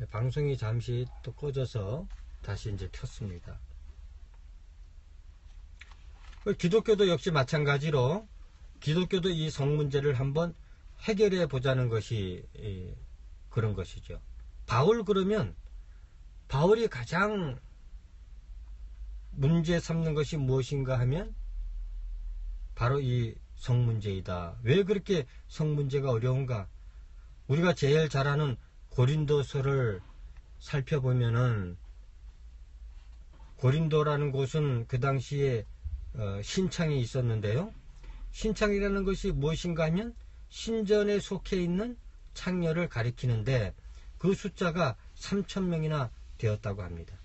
방송이 잠시 또 꺼져서 다시 이제 켰습니다. 기독교도 역시 마찬가지로 기독교도 이 성 문제를 한번 해결해 보자는 것이 그런 것이죠. 그러면 바울이 가장 문제 삼는 것이 무엇인가 하면 바로 이 성 문제이다. 왜 그렇게 성 문제가 어려운가? 우리가 제일 잘 아는 고린도서를 살펴보면은 고린도라는 곳은 그 당시에 신창이 있었는데요. 신창이라는 것이 무엇인가 하면 신전에 속해 있는 창녀를 가리키는데 그 숫자가 3,000명이나 되었다고 합니다.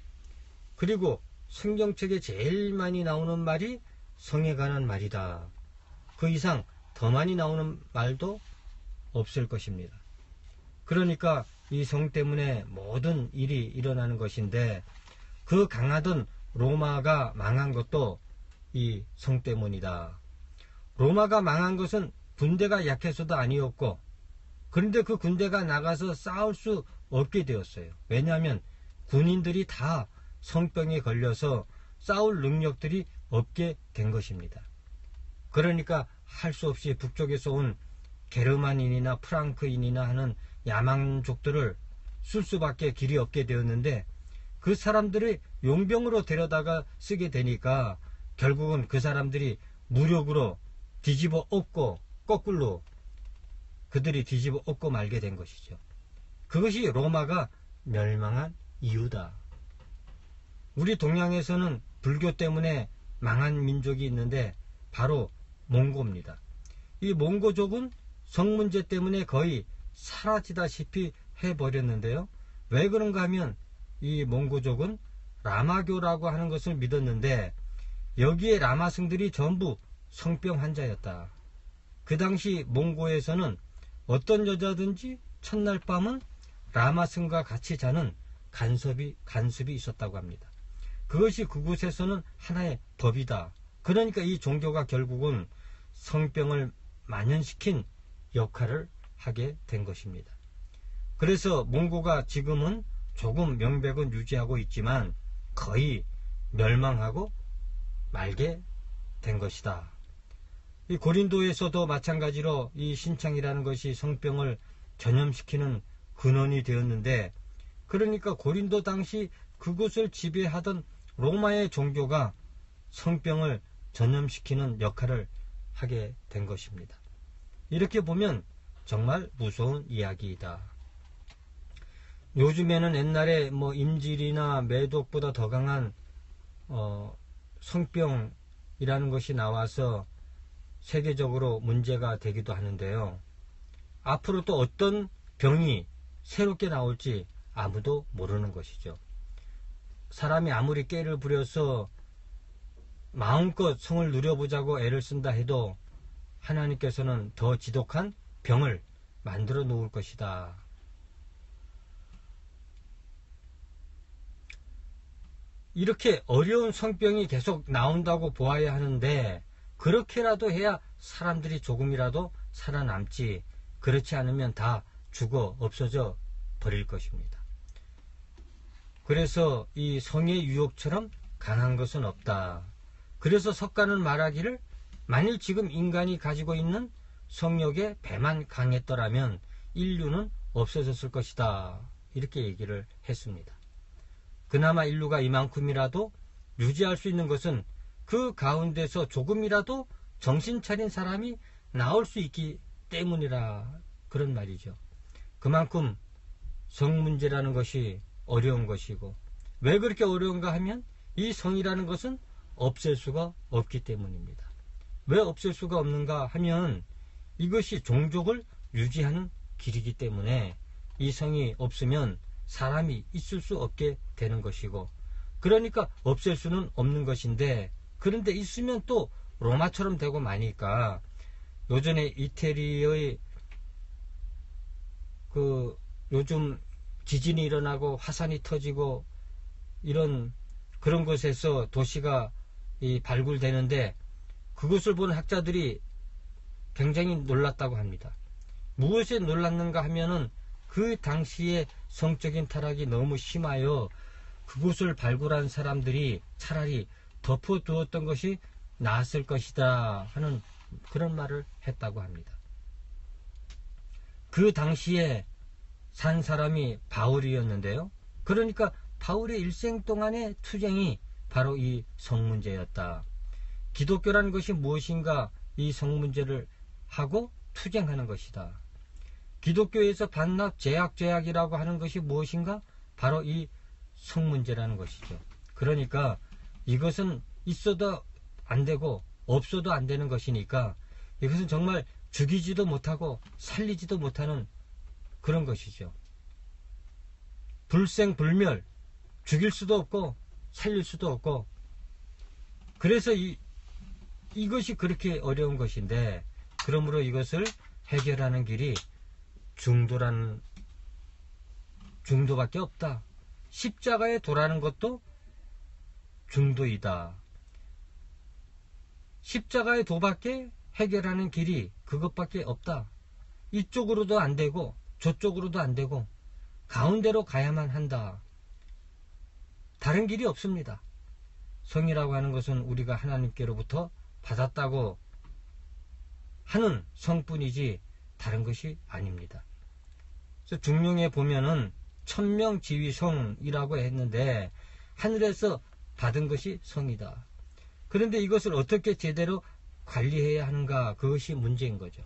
그리고 성경책에 제일 많이 나오는 말이 성에 관한 말이다. 그 이상 더 많이 나오는 말도 없을 것입니다. 그러니까 이 성 때문에 모든 일이 일어나는 것인데 그 강하던 로마가 망한 것도 이 성 때문이다. 로마가 망한 것은 군대가 약해서도 아니었고 그런데 그 군대가 나가서 싸울 수 없게 되었어요. 왜냐하면 군인들이 다 성병에 걸려서 싸울 능력들이 없게 된 것입니다. 그러니까 할 수 없이 북쪽에서 온 게르만인이나 프랑크인이나 하는 야만족들을 쓸 수밖에 길이 없게 되었는데 그 사람들을 용병으로 데려다가 쓰게 되니까 결국은 그 사람들이 무력으로 뒤집어 엎고 거꾸로 그들이 뒤집어 엎고 말게 된 것이죠. 그것이 로마가 멸망한 이유다. 우리 동양에서는 불교 때문에 망한 민족이 있는데 바로 몽고입니다. 이 몽고족은 성 문제 때문에 거의 사라지다시피 해버렸는데요. 왜 그런가 하면 이 몽고족은 라마교라고 하는 것을 믿었는데 여기에 라마승들이 전부 성병 환자였다. 그 당시 몽고에서는 어떤 여자든지 첫날 밤은 라마승과 같이 자는 간습이 있었다고 합니다. 그것이 그곳에서는 하나의 법이다. 그러니까 이 종교가 결국은 성병을 만연시킨 역할을 하게 된 것입니다. 그래서 몽고가 지금은 조금 명백은 유지하고 있지만 거의 멸망하고 말게 된 것이다. 이 고린도에서도 마찬가지로 이 신창이라는 것이 성병을 전염시키는 근원이 되었는데 그러니까 고린도 당시 그곳을 지배하던 로마의 종교가 성병을 전염시키는 역할을 하게 된 것입니다. 이렇게 보면 정말 무서운 이야기이다. 요즘에는 옛날에 임질이나 매독보다 더 강한 성병이라는 것이 나와서 세계적으로 문제가 되기도 하는데요. 앞으로 또 어떤 병이 새롭게 나올지 아무도 모르는 것이죠. 사람이 아무리 깨를 부려서 마음껏 성을 누려보자고 애를 쓴다 해도 하나님께서는 더 지독한 병을 만들어 놓을 것이다. 이렇게 어려운 성병이 계속 나온다고 보아야 하는데 그렇게라도 해야 사람들이 조금이라도 살아남지 그렇지 않으면 다 죽어 없어져 버릴 것입니다. 그래서 이 성의 유혹처럼 강한 것은 없다. 그래서 석가는 말하기를 만일 지금 인간이 가지고 있는 성욕의 배만 강했더라면 인류는 없어졌을 것이다. 이렇게 얘기를 했습니다. 그나마 인류가 이만큼이라도 유지할 수 있는 것은 그 가운데서 조금이라도 정신 차린 사람이 나올 수 있기 때문이라 그런 말이죠. 그만큼 성 문제라는 것이 어려운 것이고 왜 그렇게 어려운가 하면 이 성이라는 것은 없앨 수가 없기 때문입니다. 왜 없앨 수가 없는가 하면 이것이 종족을 유지하는 길이기 때문에 이 성이 없으면 사람이 있을 수 없게 되는 것이고 그러니까 없앨 수는 없는 것인데 그런데 있으면 또 로마처럼 되고 마니까 요전에 이태리의 요즘 지진이 일어나고 화산이 터지고 그런 곳에서 도시가 발굴되는데 그것을 본 학자들이 굉장히 놀랐다고 합니다. 무엇에 놀랐는가 하면은 그 당시에 성적인 타락이 너무 심하여 그곳을 발굴한 사람들이 차라리 덮어두었던 것이 나았을 것이다 하는 그런 말을 했다고 합니다. 그 당시에 산 사람이 바울이었는데요. 그러니까 바울의 일생 동안의 투쟁이 바로 이 성문제였다. 기독교라는 것이 무엇인가, 이 성문제를 하고 투쟁하는 것이다. 기독교에서 반납 죄악이라고 하는 것이 무엇인가? 바로 이 성문제라는 것이죠. 그러니까 이것은 있어도 안 되고 없어도 안 되는 것이니까 이것은 정말 죽이지도 못하고 살리지도 못하는 그런 것이죠. 불생불멸, 죽일 수도 없고 살릴 수도 없고, 그래서 이것이 그렇게 어려운 것인데, 그러므로 이것을 해결하는 길이 중도밖에 없다. 십자가에 도라는 것도 중도이다. 십자가의 도밖에 해결하는 길이 그것밖에 없다. 이쪽으로도 안 되고 저쪽으로도 안 되고 가운데로 가야만 한다. 다른 길이 없습니다. 성이라고 하는 것은 우리가 하나님께로부터 받았다고 하는 성뿐이지 다른 것이 아닙니다. 그래서 중용에 보면은 천명지위성이라고 했는데 하늘에서 받은 것이 성이다. 그런데 이것을 어떻게 제대로 관리해야 하는가, 그것이 문제인 거죠.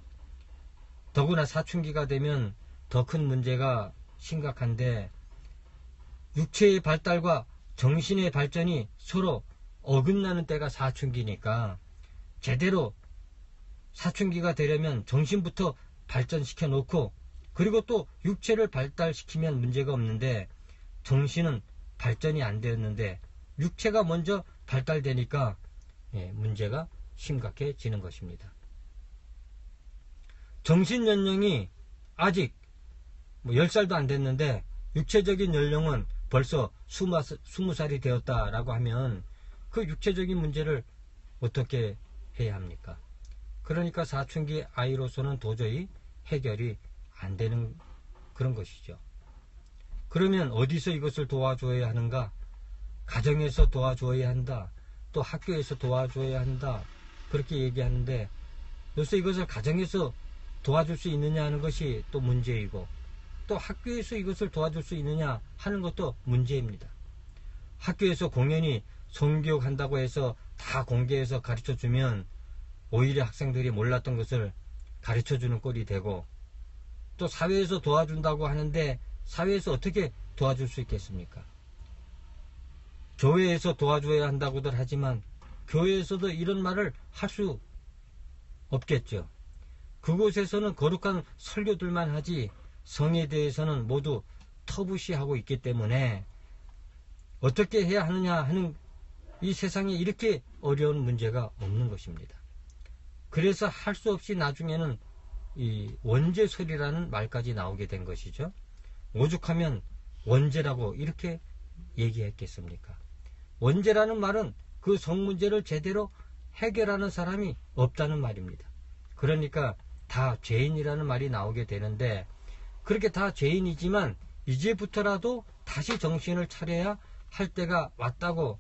더구나 사춘기가 되면 더 큰 문제가 심각한데, 육체의 발달과 정신의 발전이 서로 어긋나는 때가 사춘기니까 제대로 사춘기가 되려면 정신부터 발전시켜 놓고, 그리고 또 육체를 발달시키면 문제가 없는데 정신은 발전이 안 되었는데 육체가 먼저 발달되니까 문제가 심각해지는 것입니다. 정신연령이 아직 10살도 안 됐는데 육체적인 연령은 벌써 20살이 되었다라고 하면 그 육체적인 문제를 어떻게 해야 합니까? 그러니까 사춘기 아이로서는 도저히 해결이 안 되는 그런 것이죠. 그러면 어디서 이것을 도와줘야 하는가? 가정에서 도와줘야 한다. 또 학교에서 도와줘야 한다. 그렇게 얘기하는데, 요새 이것을 가정에서 도와줄 수 있느냐 하는 것이 또 문제이고, 또 학교에서 이것을 도와줄 수 있느냐 하는 것도 문제입니다. 학교에서 공연히 성교육 한다고 해서 다 공개해서 가르쳐주면 오히려 학생들이 몰랐던 것을 가르쳐주는 꼴이 되고, 또 사회에서 도와준다고 하는데 사회에서 어떻게 도와줄 수 있겠습니까? 교회에서 도와줘야 한다고들 하지만 교회에서도 이런 말을 할 수 없겠죠. 그곳에서는 거룩한 설교들만 하지 성에 대해서는 모두 터부시하고 있기 때문에 어떻게 해야 하느냐 하는, 이 세상에 이렇게 어려운 문제가 없는 것입니다. 그래서 할 수 없이 나중에는 이 원죄설이라는 말까지 나오게 된 것이죠. 오죽하면 원죄라고 이렇게 얘기했겠습니까? 원죄라는 말은 그 성문제를 제대로 해결하는 사람이 없다는 말입니다. 그러니까 다 죄인이라는 말이 나오게 되는데, 그렇게 다 죄인이지만 이제부터라도 다시 정신을 차려야 할 때가 왔다고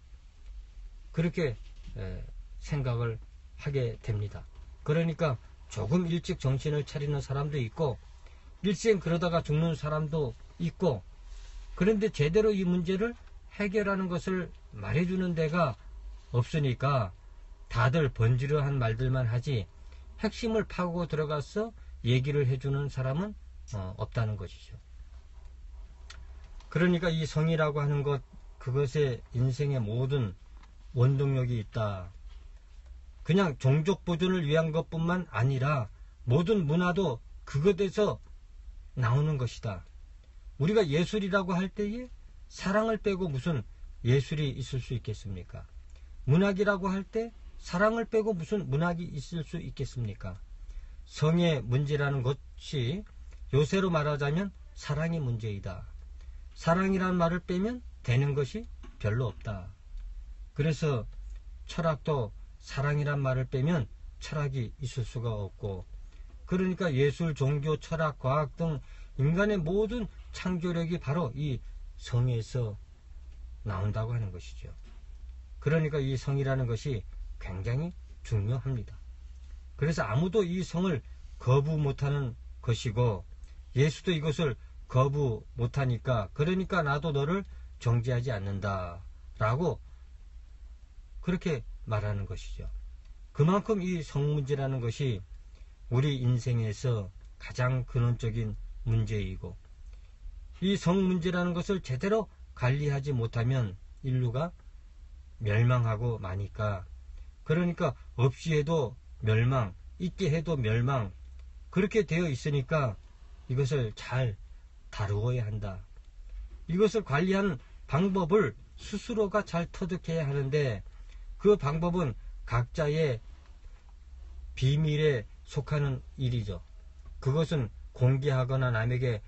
그렇게 생각을 하게 됩니다. 그러니까 조금 일찍 정신을 차리는 사람도 있고 일생 그러다가 죽는 사람도 있고, 그런데 제대로 이 문제를 해결하는 것을 말해주는 데가 없으니까 다들 번지르한 말들만 하지 핵심을 파고 들어가서 얘기를 해주는 사람은 없다는 것이죠. 그러니까 이 성이라고 하는 것, 그것에 인생의 모든 원동력이 있다. 그냥 종족 보존을 위한 것뿐만 아니라 모든 문화도 그것에서 나오는 것이다. 우리가 예술이라고 할 때에 사랑을 빼고 무슨 예술이 있을 수 있겠습니까? 문학이라고 할 때 사랑을 빼고 무슨 문학이 있을 수 있겠습니까? 성의 문제라는 것이 요새로 말하자면 사랑이 문제이다. 사랑이라는 말을 빼면 되는 것이 별로 없다. 그래서 철학도 사랑이란 말을 빼면 철학이 있을 수가 없고, 그러니까 예술, 종교, 철학, 과학 등 인간의 모든 창조력이 바로 이 성에서 나온다고 하는 것이죠. 그러니까 이 성이라는 것이 굉장히 중요합니다. 그래서 아무도 이 성을 거부 못하는 것이고 예수도 이것을 거부 못하니까 그러니까 나도 너를 정죄하지 않는다 라고 그렇게 말하는 것이죠. 그만큼 이 성 문제라는 것이 우리 인생에서 가장 근원적인 문제이고 이 성 문제라는 것을 제대로 관리하지 못하면 인류가 멸망하고 마니까 그러니까 없이 해도 멸망, 있게 해도 멸망 그렇게 되어 있으니까 이것을 잘 다루어야 한다. 이것을 관리하는 방법을 스스로가 잘 터득해야 하는데 그 방법은 각자의 비밀에 속하는 일이죠. 그것은 공개하거나 남에게